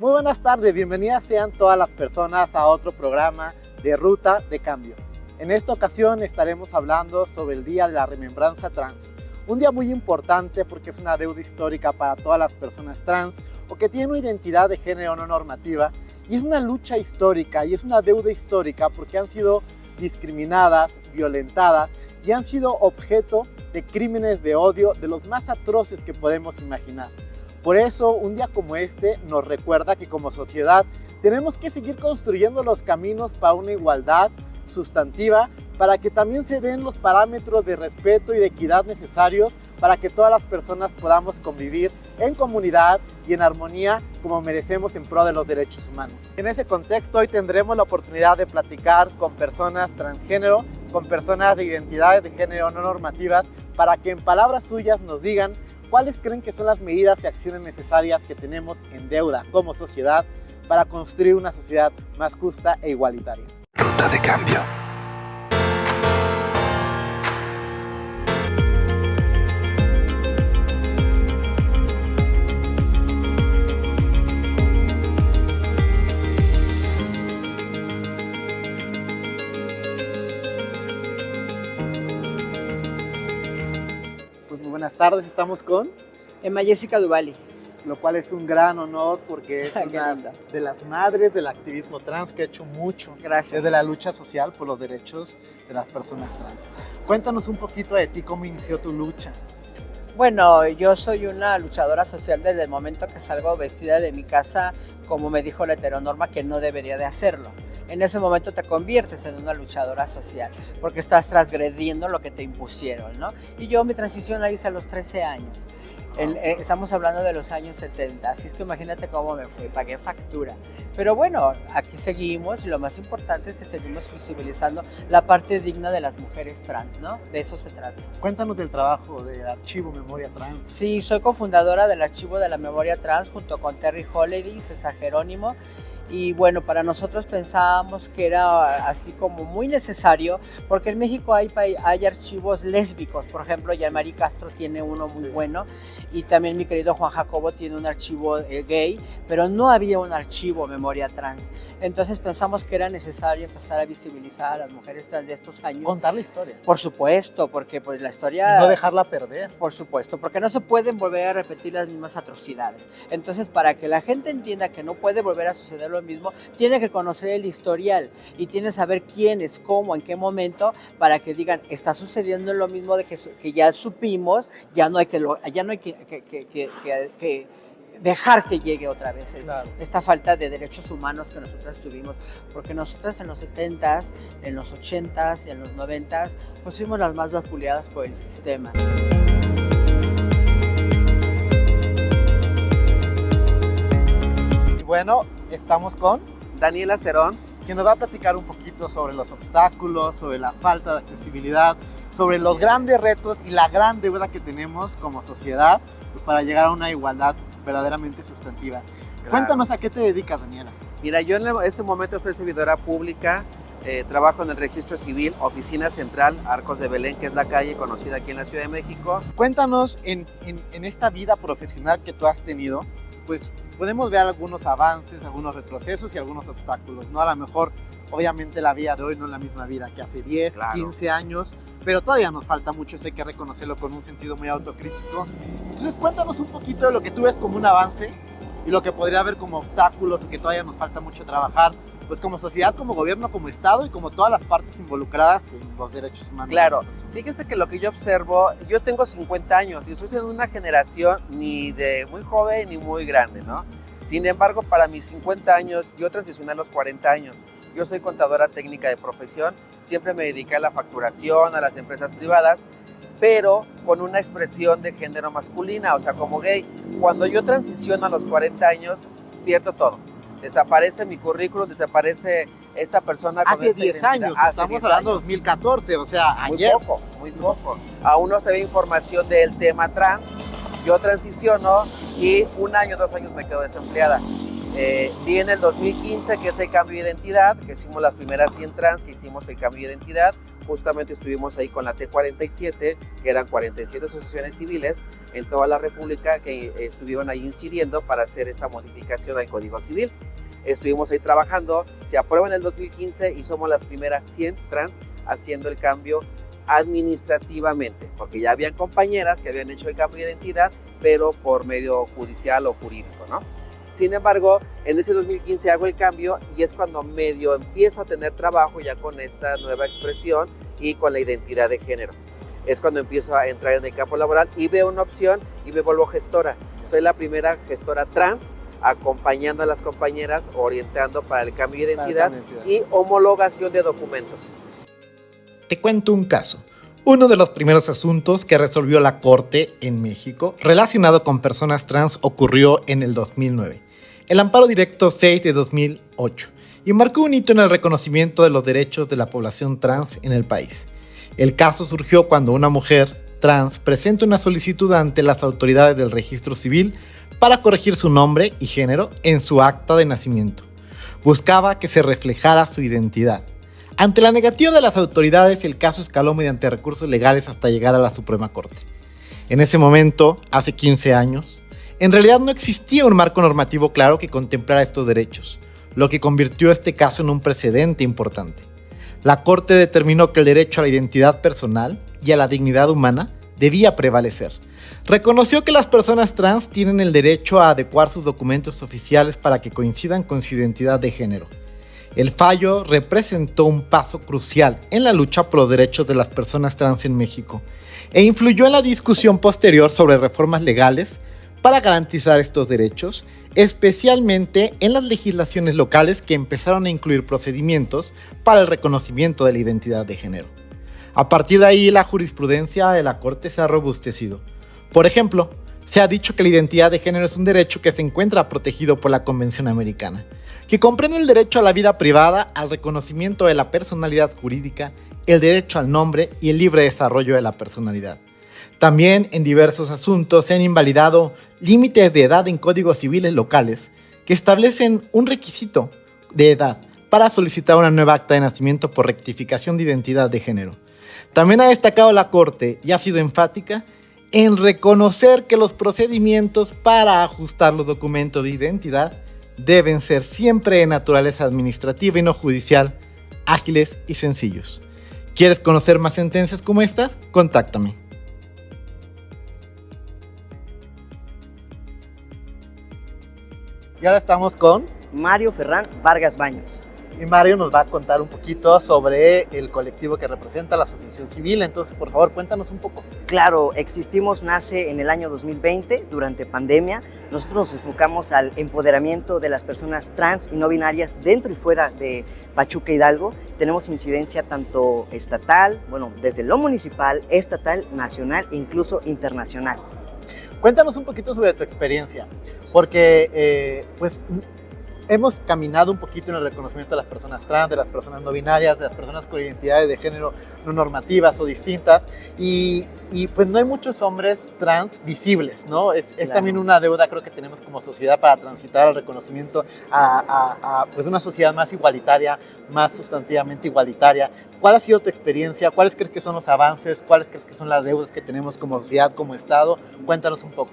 Muy buenas tardes, bienvenidas sean todas las personas a otro programa de Ruta de Cambio. En esta ocasión estaremos hablando sobre el Día de la Remembranza Trans. Un día muy importante porque es una deuda histórica para todas las personas trans o que tienen una identidad de género no normativa, y es una lucha histórica y es una deuda histórica porque han sido discriminadas, violentadas y han sido objeto de crímenes de odio de los más atroces que podemos imaginar. Por eso, un día como este nos recuerda que como sociedad tenemos que seguir construyendo los caminos para una igualdad sustantiva, para que también se den los parámetros de respeto y de equidad necesarios para que todas las personas podamos convivir en comunidad y en armonía como merecemos en pro de los derechos humanos. En ese contexto, hoy tendremos la oportunidad de platicar con personas transgénero, con personas de identidades de género no normativas, para que en palabras suyas nos digan ¿cuáles creen que son las medidas y acciones necesarias que tenemos en deuda como sociedad para construir una sociedad más justa e igualitaria? Ruta de Cambio. Pues muy buenas tardes, estamos con Emma Jessica Duvali. lo cual es un gran honor porque es Qué una linda. de las madres del activismo trans que ha hecho mucho Gracias. desde la lucha social por los derechos de las personas trans. Cuéntanos un poquito de ti, cómo inició tu lucha. Bueno, yo soy una luchadora social desde el momento que salgo vestida de mi casa, como me dijo la heteronorma, que no debería de hacerlo. En ese momento te conviertes en una luchadora social, porque estás transgrediendo lo que te impusieron, ¿no? Y yo mi transición la hice a los 13 años. Estamos hablando de los años 70, así es que imagínate cómo me fui, pagué factura. Pero bueno, aquí seguimos y lo más importante es que seguimos visibilizando la parte digna de las mujeres trans, ¿no? De eso se trata. Cuéntanos del trabajo del Archivo Memoria Trans. Sí, soy cofundadora del Archivo de la Memoria Trans junto con Terry Holiday, César Jerónimo. Y bueno, para nosotros pensábamos que era así como muy necesario, porque en México hay archivos lésbicos, por ejemplo, Yamari Castro tiene uno muy bueno, y también mi querido Juan Jacobo tiene un archivo gay, pero no había un archivo memoria trans. Entonces pensamos que era necesario empezar a visibilizar a las mujeres trans de estos años. Contar la historia. Por supuesto, porque pues la historia... No dejarla perder. Por supuesto, porque no se pueden volver a repetir las mismas atrocidades. Entonces, para que la gente entienda que no puede volver a suceder lo mismo, tiene que conocer el historial y tiene que saber quiénes, cómo, en qué momento, para que digan, está sucediendo lo mismo de que ya supimos, ya no hay que dejar que llegue otra vez esta falta de derechos humanos que nosotras tuvimos, porque nosotras en los 70s, en los 80s y en los 90s, pues fuimos las más vapuleadas por el sistema. Y bueno, estamos con Daniela Cerón, quien nos va a platicar un poquito sobre los obstáculos, sobre la falta de accesibilidad, sobre los grandes retos y la gran deuda que tenemos como sociedad para llegar a una igualdad verdaderamente sustantiva. Claro. Cuéntanos a qué te dedicas, Daniela. Mira, yo en este momento soy servidora pública, trabajo en el registro civil, oficina central, Arcos de Belén, que es la calle conocida aquí en la Ciudad de México. Cuéntanos en esta vida profesional que tú has tenido, pues podemos ver algunos avances, algunos retrocesos y algunos obstáculos, ¿no? A lo mejor, obviamente, la vida de hoy no es la misma vida que hace 10, Claro. 15 años, pero todavía nos falta mucho, eso hay que reconocerlo con un sentido muy autocrítico. Entonces, cuéntanos un poquito de lo que tú ves como un avance y lo que podría haber como obstáculos y que todavía nos falta mucho trabajar, pues como sociedad, como gobierno, como Estado y como todas las partes involucradas en los derechos humanos. Claro, fíjese que lo que yo observo, yo tengo 50 años y estoy en una generación ni de muy joven ni muy grande, ¿no? Sin embargo, para mis 50 años, yo transicioné a los 40 años. Yo soy contadora técnica de profesión, siempre me dediqué a la facturación, a las empresas privadas, pero con una expresión de género masculina, o sea, como gay. Cuando yo transiciono a los 40 años, pierdo todo. Desaparece mi currículum, desaparece esta persona con Hace esta 10 identidad. años, Hace estamos 10 hablando de años. 2014, o sea, Muy ayer. poco, muy poco. Aún no se ve información del tema trans. Yo transiciono y 1 año, 2 años me quedo desempleada. Vi en el 2015 que es el cambio de identidad, que hicimos las primeras 100 trans, que hicimos el cambio de identidad. justamente estuvimos ahí con la T47, que eran 47 asociaciones civiles en toda la República que estuvieron ahí incidiendo para hacer esta modificación al Código Civil. Estuvimos ahí trabajando, se aprueba en el 2015 y somos las primeras 100 trans haciendo el cambio administrativamente, porque ya habían compañeras que habían hecho el cambio de identidad, pero por medio judicial o jurídico, ¿no? Sin embargo, en ese 2015 hago el cambio y es cuando medio empiezo a tener trabajo ya con esta nueva expresión y con la identidad de género. Es cuando empiezo a entrar en el campo laboral y veo una opción y me vuelvo gestora. Soy la primera gestora trans, acompañando a las compañeras, orientando para el cambio de identidad y homologación de documentos. Te cuento un caso. Uno de los primeros asuntos que resolvió la Corte en México relacionado con personas trans ocurrió en el 2009. El Amparo Directo 6 de 2008 y marcó un hito en el reconocimiento de los derechos de la población trans en el país. El caso surgió cuando una mujer trans presenta una solicitud ante las autoridades del registro civil para corregir su nombre y género en su acta de nacimiento. Buscaba que se reflejara su identidad. Ante la negativa de las autoridades, el caso escaló mediante recursos legales hasta llegar a la Suprema Corte. En ese momento, hace 15 años, en realidad no existía un marco normativo claro que contemplara estos derechos, lo que convirtió este caso en un precedente importante. La Corte determinó que el derecho a la identidad personal y a la dignidad humana debía prevalecer. Reconoció que las personas trans tienen el derecho a adecuar sus documentos oficiales para que coincidan con su identidad de género. El fallo representó un paso crucial en la lucha por los derechos de las personas trans en México e influyó en la discusión posterior sobre reformas legales para garantizar estos derechos, especialmente en las legislaciones locales que empezaron a incluir procedimientos para el reconocimiento de la identidad de género. A partir de ahí, la jurisprudencia de la Corte se ha robustecido. Por ejemplo, se ha dicho que la identidad de género es un derecho que se encuentra protegido por la Convención Americana, que comprende el derecho a la vida privada, al reconocimiento de la personalidad jurídica, el derecho al nombre y el libre desarrollo de la personalidad. También en diversos asuntos se han invalidado límites de edad en códigos civiles locales que establecen un requisito de edad para solicitar una nueva acta de nacimiento por rectificación de identidad de género. También ha destacado la Corte y ha sido enfática en reconocer que los procedimientos para ajustar los documentos de identidad deben ser siempre de naturaleza administrativa y no judicial, ágiles y sencillos. ¿Quieres conocer más sentencias como estas? Contáctame. Y ahora estamos con Mario Ferran Vargas Baños. Y Mario nos va a contar un poquito sobre el colectivo que representa la Asociación Civil. Entonces, por favor, cuéntanos un poco. Claro, Existimos nace en el año 2020, durante pandemia. Nosotros nos enfocamos al empoderamiento de las personas trans y no binarias dentro y fuera de Pachuca Hidalgo. Tenemos incidencia tanto estatal, desde lo municipal, estatal, nacional e incluso internacional. Cuéntanos un poquito sobre tu experiencia, porque hemos caminado un poquito en el reconocimiento de las personas trans, de las personas no binarias, de las personas con identidades de género no normativas o distintas, y pues no hay muchos hombres trans visibles, ¿no? Es Claro. también una deuda, creo que tenemos como sociedad para transitar al reconocimiento a pues una sociedad más igualitaria, más sustantivamente igualitaria. ¿Cuál ha sido tu experiencia? ¿Cuáles crees que son los avances? ¿Cuáles crees que son las deudas que tenemos como sociedad, como Estado? Cuéntanos un poco.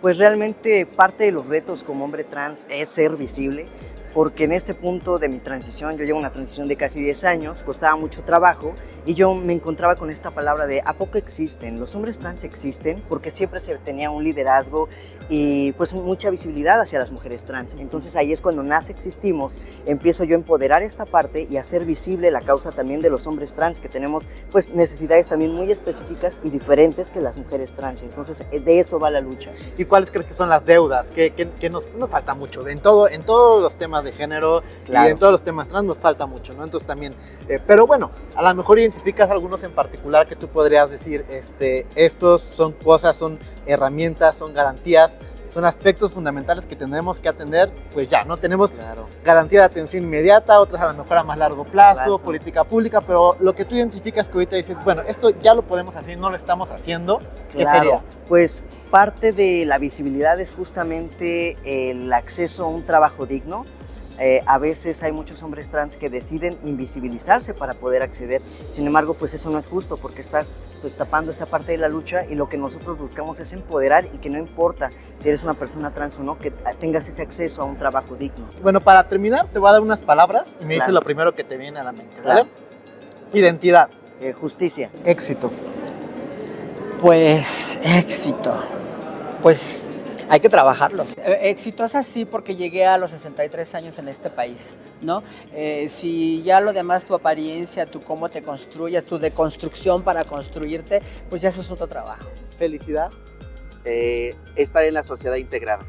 Pues realmente parte de los retos como hombre trans es ser visible, porque en este punto de mi transición, yo llevo una transición de casi 10 años, costaba mucho trabajo y yo me encontraba con esta palabra de ¿a poco existen? Los hombres trans existen, porque siempre se tenía un liderazgo y pues mucha visibilidad hacia las mujeres trans. Entonces ahí es cuando nace Existimos, empiezo yo a empoderar esta parte y a hacer visible la causa también de los hombres trans, que tenemos pues necesidades también muy específicas y diferentes que las mujeres trans. Entonces de eso va la lucha. ¿Y cuáles crees que son las deudas? Que nos falta mucho. En todos los temas de género, Claro. y en todos los temas trans nos falta mucho, ¿no? Entonces también, pero bueno, a lo mejor identificas algunos en particular que tú podrías decir, estos son cosas, son herramientas, son garantías, son aspectos fundamentales que tendremos que atender, pues ya, ¿no? Tenemos Claro. garantía de atención inmediata, otras a lo mejor a más largo plazo, Plazo. política pública, pero lo que tú identificas que ahorita dices, bueno, esto ya lo podemos hacer y no lo estamos haciendo, ¿qué Claro, sería? pues parte de la visibilidad es justamente el acceso a un trabajo digno. A veces hay muchos hombres trans que deciden invisibilizarse para poder acceder. Sin embargo, pues eso no es justo porque estás pues tapando esa parte de la lucha, y lo que nosotros buscamos es empoderar, y que no importa si eres una persona trans o no, que tengas ese acceso a un trabajo digno. Bueno, para terminar te voy a dar unas palabras y me dices Claro. lo primero que te viene a la mente, ¿vale? Claro. Identidad. Justicia. Éxito. Pues éxito. Pues hay que trabajarlo. Exitosa sí, porque llegué a los 63 años en este país, ¿no? Si ya lo demás, tu apariencia, tu cómo te construyes, tu deconstrucción para construirte, pues ya eso es otro trabajo. Felicidad. Estar en la sociedad integrada.